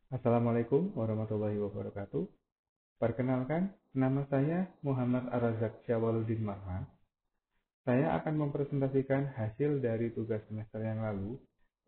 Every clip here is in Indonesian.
Assalamualaikum warahmatullahi wabarakatuh. Perkenalkan, nama saya Muhammad Ar-Razak Syawaludin Mahma. Saya akan mempresentasikan hasil dari tugas semester yang lalu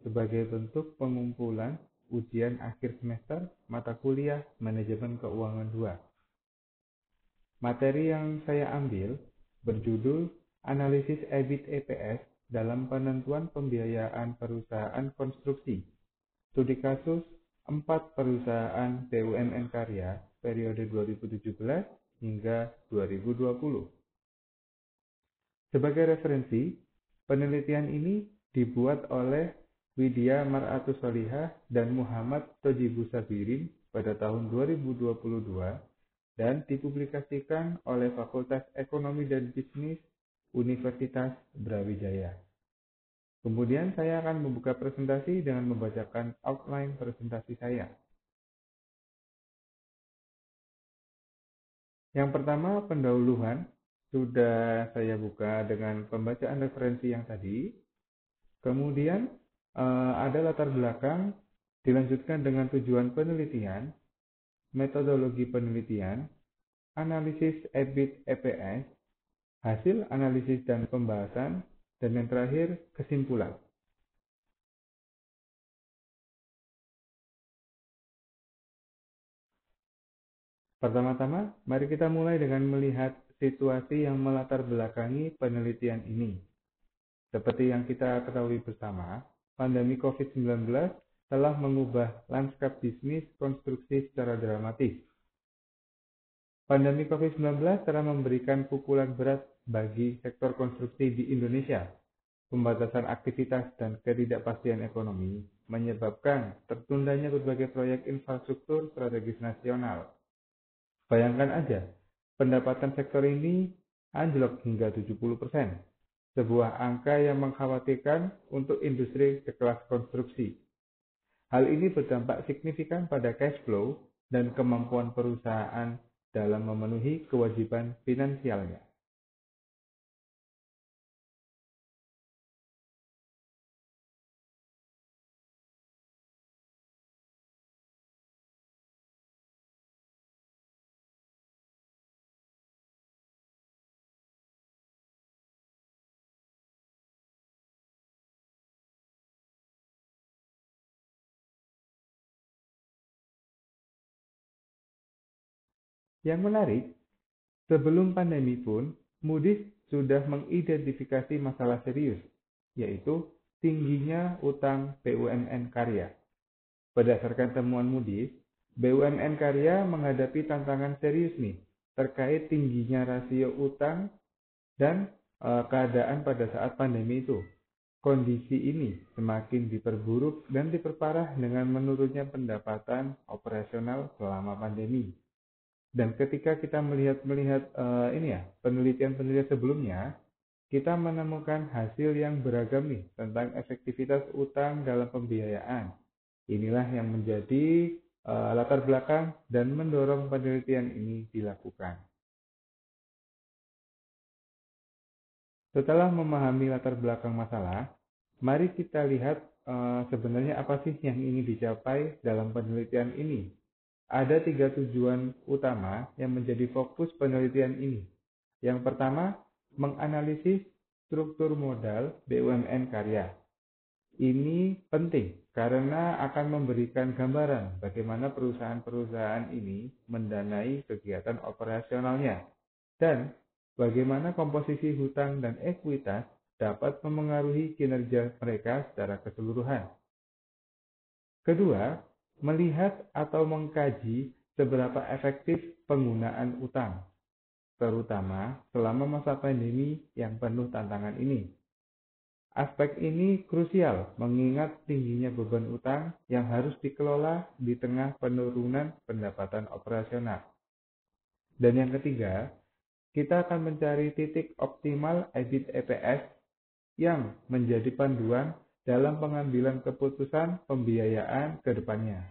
sebagai bentuk pengumpulan ujian akhir semester mata kuliah Manajemen Keuangan 2. Materi yang saya ambil berjudul Analisis EBIT EPS dalam penentuan pembiayaan perusahaan konstruksi. Studi kasus 4 perusahaan BUMN karya periode 2017 hingga 2020. Sebagai referensi, penelitian ini dibuat oleh Widya Mar'atus Solihah dan Muhammad Tojibu Sabirin pada tahun 2022 dan dipublikasikan oleh Fakultas Ekonomi dan Bisnis Universitas Brawijaya. Kemudian saya akan membuka presentasi dengan membacakan outline presentasi saya. Yang pertama, pendahuluan. Sudah saya buka dengan pembacaan referensi yang tadi. Kemudian ada latar belakang, dilanjutkan dengan tujuan penelitian, metodologi penelitian, analisis EBIT EPS, hasil analisis dan pembahasan, dan yang terakhir kesimpulan. Pertama-tama, mari kita mulai dengan melihat situasi yang melatar belakangi penelitian ini. Seperti yang kita ketahui bersama, pandemi COVID-19 telah mengubah lanskap bisnis konstruksi secara dramatis. Pandemi COVID-19 telah memberikan pukulan berat bagi sektor konstruksi di Indonesia. Pembatasan aktivitas dan ketidakpastian ekonomi menyebabkan tertundanya berbagai proyek infrastruktur strategis nasional. Bayangkan aja, pendapatan sektor ini anjlok hingga 70%, sebuah angka yang mengkhawatirkan untuk industri sekelas konstruksi. Hal ini berdampak signifikan pada cash flow dan kemampuan perusahaan dalam memenuhi kewajiban finansialnya. Yang menarik, sebelum pandemi pun, Moody's sudah mengidentifikasi masalah serius, yaitu tingginya utang BUMN karya. Berdasarkan temuan Moody's, BUMN karya menghadapi tantangan serius nih terkait tingginya rasio utang dan keadaan pada saat pandemi itu. Kondisi ini semakin diperburuk dan diperparah dengan menurunnya pendapatan operasional selama pandemi. Dan ketika kita melihat penelitian-penelitian sebelumnya, kita menemukan hasil yang beragam nih tentang efektivitas utang dalam pembiayaan. Inilah yang menjadi latar belakang dan mendorong penelitian ini dilakukan. Setelah memahami latar belakang masalah, mari kita lihat sebenarnya apa sih yang ingin dicapai dalam penelitian ini. Ada 3 tujuan utama yang menjadi fokus penelitian ini. Yang pertama, menganalisis struktur modal BUMN karya. Ini penting karena akan memberikan gambaran bagaimana perusahaan-perusahaan ini mendanai kegiatan operasionalnya dan bagaimana komposisi hutang dan ekuitas dapat memengaruhi kinerja mereka secara keseluruhan. Kedua, melihat atau mengkaji seberapa efektif penggunaan utang, terutama selama masa pandemi yang penuh tantangan ini. Aspek ini krusial mengingat tingginya beban utang yang harus dikelola di tengah penurunan pendapatan operasional. Dan yang ketiga, kita akan mencari titik optimal EBIT EPS yang menjadi panduan dalam pengambilan keputusan pembiayaan ke depannya.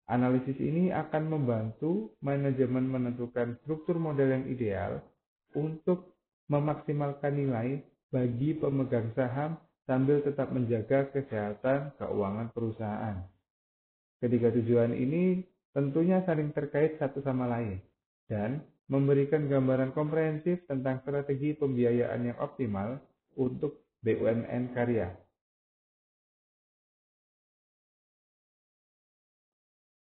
Analisis ini akan membantu manajemen menentukan struktur model yang ideal untuk memaksimalkan nilai bagi pemegang saham sambil tetap menjaga kesehatan keuangan perusahaan. Ketiga tujuan ini tentunya saling terkait satu sama lain dan memberikan gambaran komprehensif tentang strategi pembiayaan yang optimal untuk BUMN karya.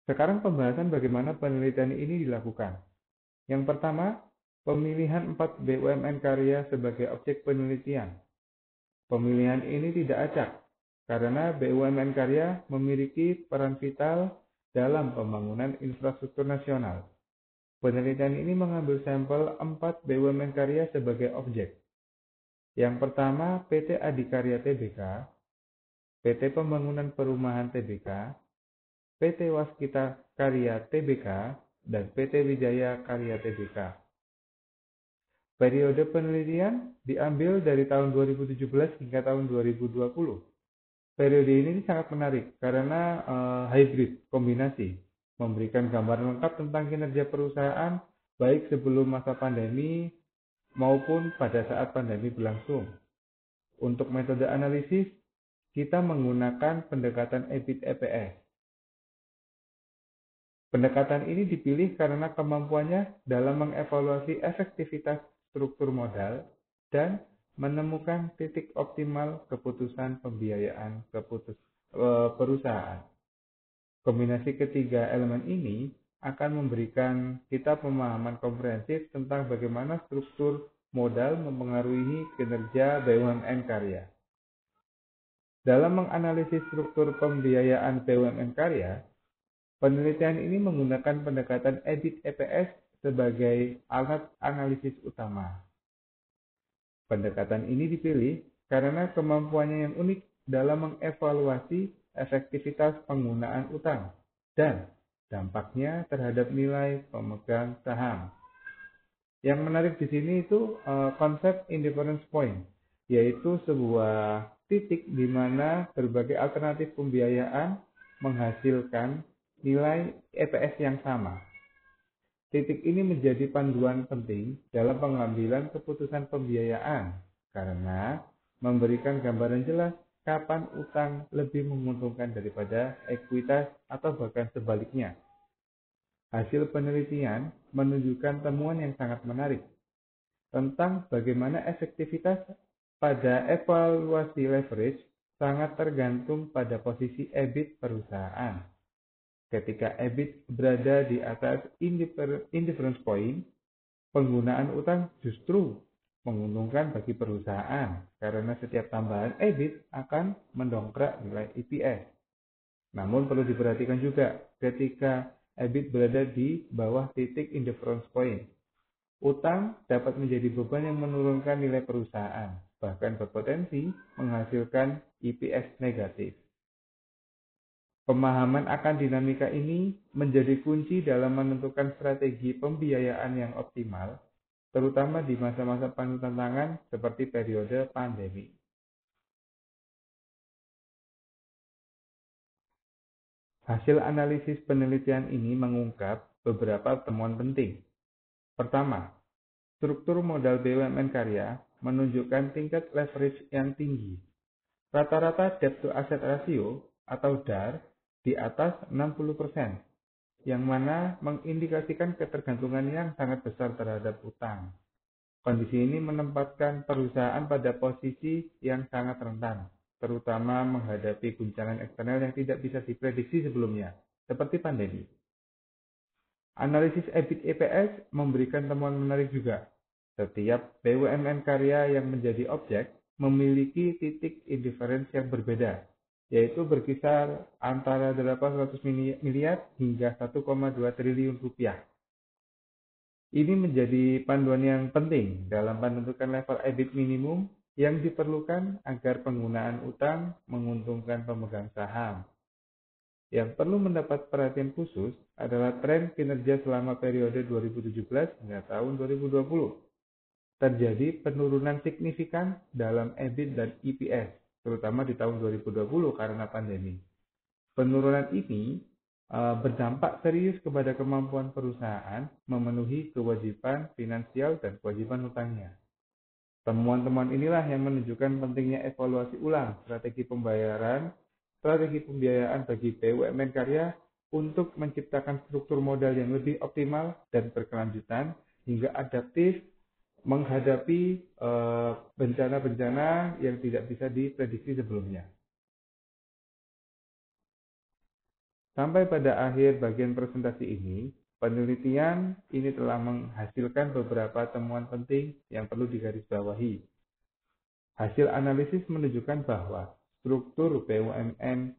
Sekarang pembahasan bagaimana penelitian ini dilakukan. Yang pertama, pemilihan 4 BUMN karya sebagai objek penelitian. Pemilihan ini tidak acak, karena BUMN karya memiliki peran vital dalam pembangunan infrastruktur nasional. Penelitian ini mengambil sampel 4 BUMN karya sebagai objek. Yang pertama, PT Adikarya Tbk, PT Pembangunan Perumahan Tbk, PT Waskita Karya Tbk, dan PT Wijaya Karya Tbk. Periode penelitian diambil dari tahun 2017 hingga tahun 2020. Periode ini sangat menarik karena hybrid, kombinasi, memberikan gambaran lengkap tentang kinerja perusahaan baik sebelum masa pandemi maupun pada saat pandemi berlangsung. Untuk metode analisis, kita menggunakan pendekatan EBIT/EPS. Pendekatan ini dipilih karena kemampuannya dalam mengevaluasi efektivitas struktur modal dan menemukan titik optimal keputusan pembiayaan perusahaan. Kombinasi ketiga elemen ini akan memberikan kita pemahaman komprehensif tentang bagaimana struktur modal mempengaruhi kinerja BUMN karya. Dalam menganalisis struktur pembiayaan BUMN karya, penelitian ini menggunakan pendekatan EBIT/EPS sebagai alat analisis utama. Pendekatan ini dipilih karena kemampuannya yang unik dalam mengevaluasi efektivitas penggunaan utang dan dampaknya terhadap nilai pemegang saham. Yang menarik di sini itu konsep indifference point, yaitu sebuah titik di mana berbagai alternatif pembiayaan menghasilkan nilai EPS yang sama. Titik ini menjadi panduan penting dalam pengambilan keputusan pembiayaan karena memberikan gambaran jelas kapan utang lebih menguntungkan daripada ekuitas atau bahkan sebaliknya. Hasil penelitian menunjukkan temuan yang sangat menarik tentang bagaimana efektivitas pada evaluasi leverage sangat tergantung pada posisi EBIT perusahaan. Ketika EBIT berada di atas indifference point, penggunaan utang justru menguntungkan bagi perusahaan karena setiap tambahan EBIT akan mendongkrak nilai EPS. Namun perlu diperhatikan juga ketika EBIT berada di bawah titik indifference point, utang dapat menjadi beban yang menurunkan nilai perusahaan, bahkan berpotensi menghasilkan EPS negatif. Pemahaman akan dinamika ini menjadi kunci dalam menentukan strategi pembiayaan yang optimal, terutama di masa-masa penuh tantangan seperti periode pandemi. Hasil analisis penelitian ini mengungkap beberapa temuan penting. Pertama, struktur modal BUMN karya menunjukkan tingkat leverage yang tinggi. Rata-rata debt to asset ratio atau DAR di atas 60%, yang mana mengindikasikan ketergantungan yang sangat besar terhadap utang. Kondisi ini menempatkan perusahaan pada posisi yang sangat rentan, terutama menghadapi guncangan eksternal yang tidak bisa diprediksi sebelumnya, seperti pandemi. Analisis EBIT/EPS memberikan temuan menarik juga. Setiap BUMN karya yang menjadi objek memiliki titik indifference yang berbeda, yaitu berkisar antara 800 miliar hingga 1,2 triliun rupiah. Ini menjadi panduan yang penting dalam menentukan level EBIT minimum yang diperlukan agar penggunaan utang menguntungkan pemegang saham. Yang perlu mendapat perhatian khusus adalah tren kinerja selama periode 2017 hingga tahun 2020. Terjadi penurunan signifikan dalam EBIT dan EPS, terutama di tahun 2020 karena pandemi. Penurunan ini berdampak serius kepada kemampuan perusahaan memenuhi kewajiban finansial dan kewajiban utangnya. Temuan-temuan inilah yang menunjukkan pentingnya evaluasi ulang strategi pembayaran strategi pembiayaan bagi BUMN karya untuk menciptakan struktur modal yang lebih optimal dan berkelanjutan hingga adaptif menghadapi bencana-bencana yang tidak bisa diprediksi sebelumnya. Sampai pada akhir bagian presentasi ini, penelitian ini telah menghasilkan beberapa temuan penting yang perlu digarisbawahi. Hasil analisis menunjukkan bahwa struktur BUMN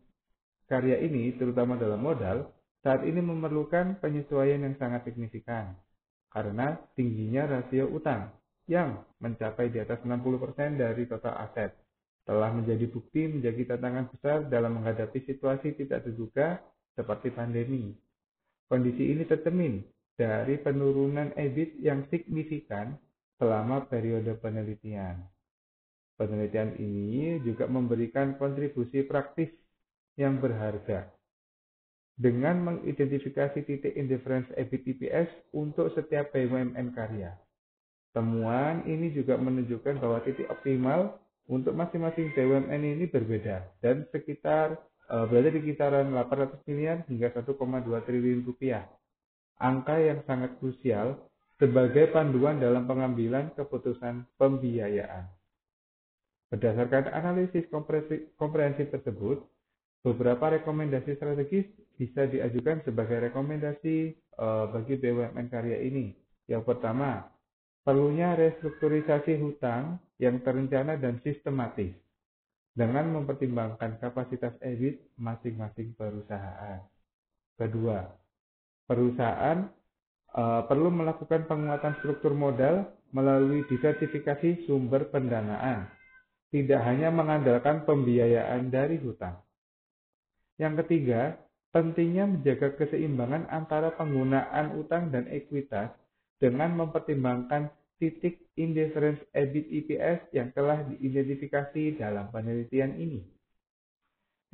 karya ini, terutama dalam modal, saat ini memerlukan penyesuaian yang sangat signifikan karena tingginya rasio utang yang mencapai di atas 60% dari total aset telah menjadi bukti menjadi tantangan besar dalam menghadapi situasi tidak terduga seperti pandemi. Kondisi ini tercermin dari penurunan EBIT yang signifikan selama periode penelitian. Penelitian ini juga memberikan kontribusi praktis yang berharga dengan mengidentifikasi titik indifference EBIT EPS untuk setiap BUMN karya. Temuan ini juga menunjukkan bahwa titik optimal untuk masing-masing BUMN ini berbeda dan berada di kisaran 800 miliar hingga 1,2 triliun rupiah. Angka yang sangat krusial sebagai panduan dalam pengambilan keputusan pembiayaan. Berdasarkan analisis komprehensif tersebut, beberapa rekomendasi strategis bisa diajukan sebagai rekomendasi bagi BUMN karya ini. Yang pertama, perlunya restrukturisasi hutang yang terencana dan sistematis dengan mempertimbangkan kapasitas EBIT masing-masing perusahaan. Kedua, perusahaan perlu melakukan penguatan struktur modal melalui diversifikasi sumber pendanaan, tidak hanya mengandalkan pembiayaan dari hutang. Yang ketiga, pentingnya menjaga keseimbangan antara penggunaan utang dan ekuitas dengan mempertimbangkan titik indifference EBIT EPS yang telah diidentifikasi dalam penelitian ini.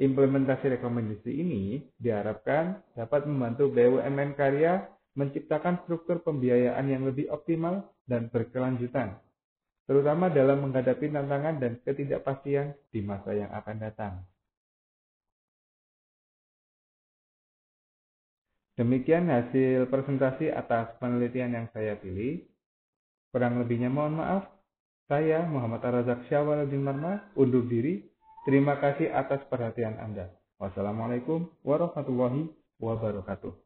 Implementasi rekomendasi ini diharapkan dapat membantu BUMN karya menciptakan struktur pembiayaan yang lebih optimal dan berkelanjutan, terutama dalam menghadapi tantangan dan ketidakpastian di masa yang akan datang. Demikian hasil presentasi atas penelitian yang saya pilih. Kurang lebihnya mohon maaf. Saya Muhammad Ar-Razak Syawal Marma undur diri. Terima kasih atas perhatian Anda. Wassalamualaikum warahmatullahi wabarakatuh.